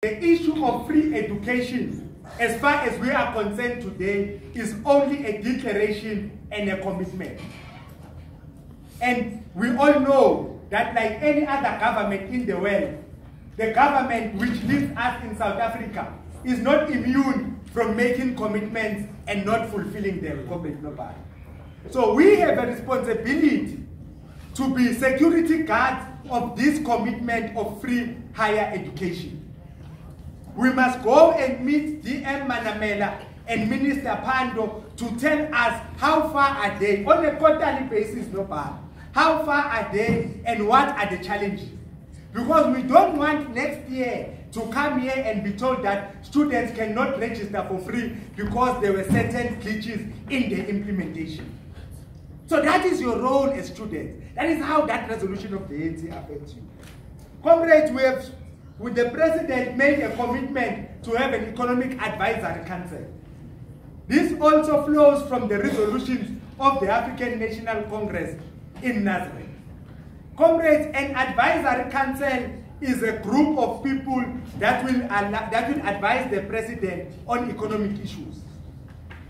The issue of free education, as far as we are concerned today, is only a declaration and a commitment. And we all know that, like any other government in the world, the government which leaves us in South Africa is not immune from making commitments and not fulfilling them. So we have a responsibility to be security guards of this commitment of free higher education. We must go and meet DM Manamela and Minister Pando to tell us how far are they, on a quarterly basis, how far are they and what are the challenges. Because we don't want next year to come here and be told that students cannot register for free because there were certain glitches in the implementation. So that is your role as students. That is how that resolution of the ANC affects you. Comrades, we have, with the president, made a commitment to have an economic advisory council. This also flows from the resolutions of the African National Congress in Nazareth. Comrades, an advisory council is a group of people that will advise the president on economic issues.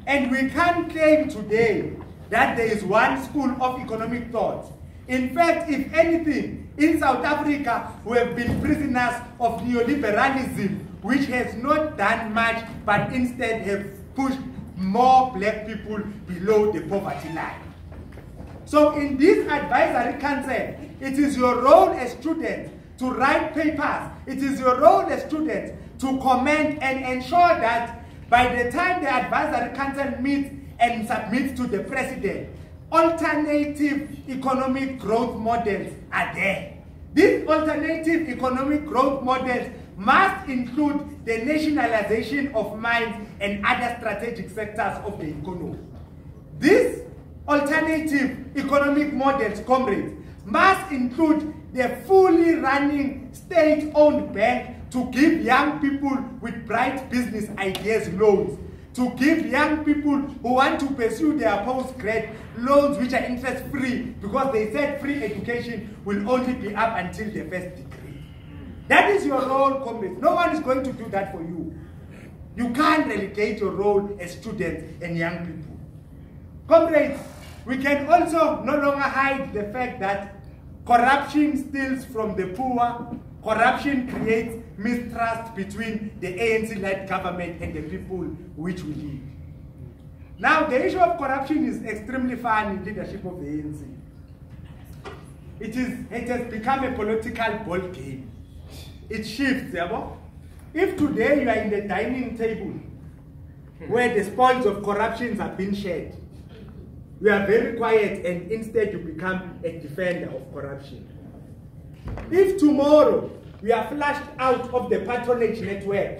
And we can't claim today that there is one school of economic thought. In fact, if anything, in South Africa, we have been prisoners of neoliberalism, which has not done much, but instead have pushed more black people below the poverty line. So in this advisory council, it is your role as students to write papers. It is your role as students to comment and ensure that by the time the advisory council meets and submits to the president, alternative economic growth models are there. These alternative economic growth models must include the nationalization of mines and other strategic sectors of the economy. These alternative economic models, comrades, must include the fully running state-owned bank to give young people with bright business ideas loans, to give young people who want to pursue their post-grad loans which are interest-free, because they said free education will only be up until the first degree. That is your role, comrades. No one is going to do that for you. You can't relegate your role as students and young people. Comrades, we can also no longer hide the fact that corruption steals from the poor. Corruption creates mistrust between the ANC-led government and the people which we lead. Now, the issue of corruption is extremely fun in leadership of the ANC. It has become a political ball game. It shifts, If today you are in the dining table where the spoils of corruption have been shared, you are very quiet and instead you become a defender of corruption. If tomorrow we are flushed out of the patronage network,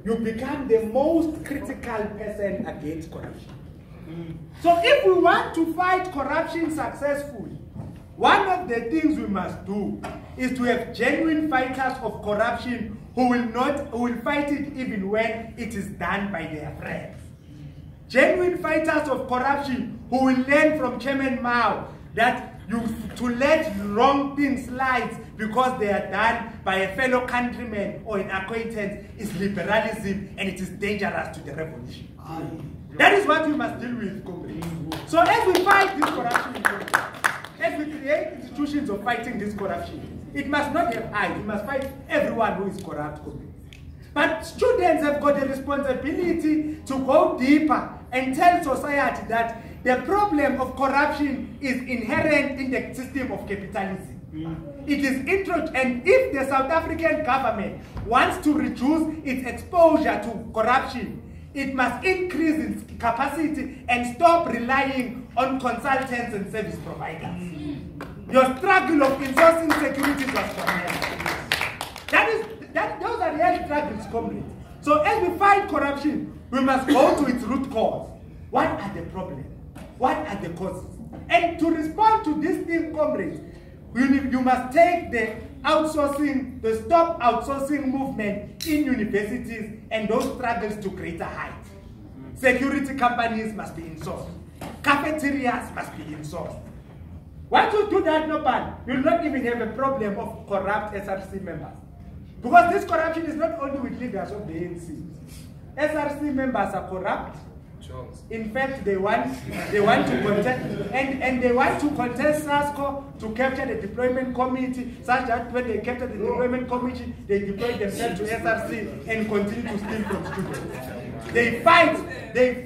you become the most critical person against corruption. So if we want to fight corruption successfully, one of the things we must do is to have genuine fighters of corruption who will fight it even when it is done by their friends. Genuine fighters of corruption who will learn from Chairman Mao that to let wrong things slide because they are done by a fellow countryman or an acquaintance is liberalism and it is dangerous to the revolution. That is what we must deal with, comrades. So as we fight this corruption, as we create institutions of fighting this corruption, it must not have eyes. We must fight everyone who is corrupt, comrades. But students have got a responsibility to go deeper and tell society that the problem of corruption is inherent in the system of capitalism. It is and if the South African government wants to reduce its exposure to corruption, it must increase its capacity and stop relying on consultants and service providers. Your struggle of insourcing security those are real struggles, comrades. So as we fight corruption, we must go to its root cause. What are the problems? What are the causes? And to respond to this thing, comrades, you must take the stop outsourcing movement in universities and those struggles to greater heights. Security companies must be insourced. Cafeterias must be insourced. Once you do that, you'll not even have a problem of corrupt SRC members. Because this corruption is not only with leaders of the ANC. SRC members are corrupt. In fact, they want to contest and they want to contest SASCO to capture the deployment committee, such that when they capture the deployment committee, they deploy themselves to SRC and continue to steal from students. They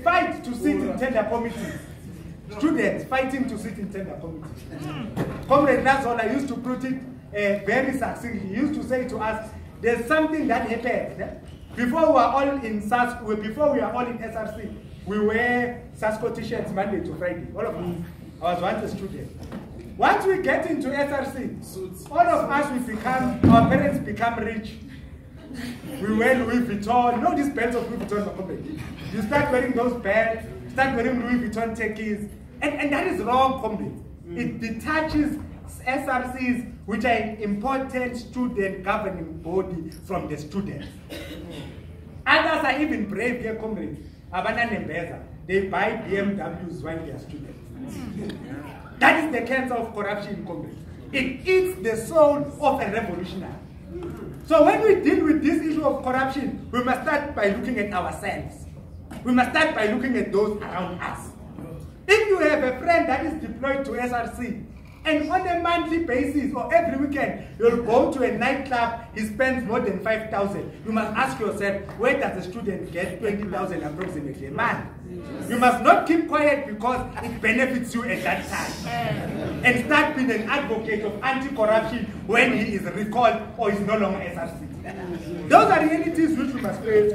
fight to sit in tender committees. Students fighting to sit in tender committees. Comrade Nazola used to put it very succinctly. He used to say to us, there's something that happened. Before we were all in SASCO, before we were all in SRC, we wear SASCO t-shirts Monday to Friday. All of us. I was once a student. Once we get into SRC, all of us our parents become rich. We wear Louis Vuitton. You know these belts of Louis Vuitton? You start wearing those belts, start wearing Louis Vuitton techies. And that is wrong, comrade. It detaches SRCs, which are an important student governing body, from the students. Others are even brave here, comrades. They buy BMWs while they are students. That is the cancer of corruption, comrades. It eats the soul of a revolutionary. So when we deal with this issue of corruption, we must start by looking at ourselves. We must start by looking at those around us. If you have a friend that is deployed to SRC, and on a monthly basis or every weekend, you'll go to a nightclub, he spends more than 5,000. You must ask yourself, where does a student get 20,000 approximately a month? You must not keep quiet because it benefits you at that time. And start being an advocate of anti-corruption when he is recalled or is no longer SRC. Those are realities which we must face.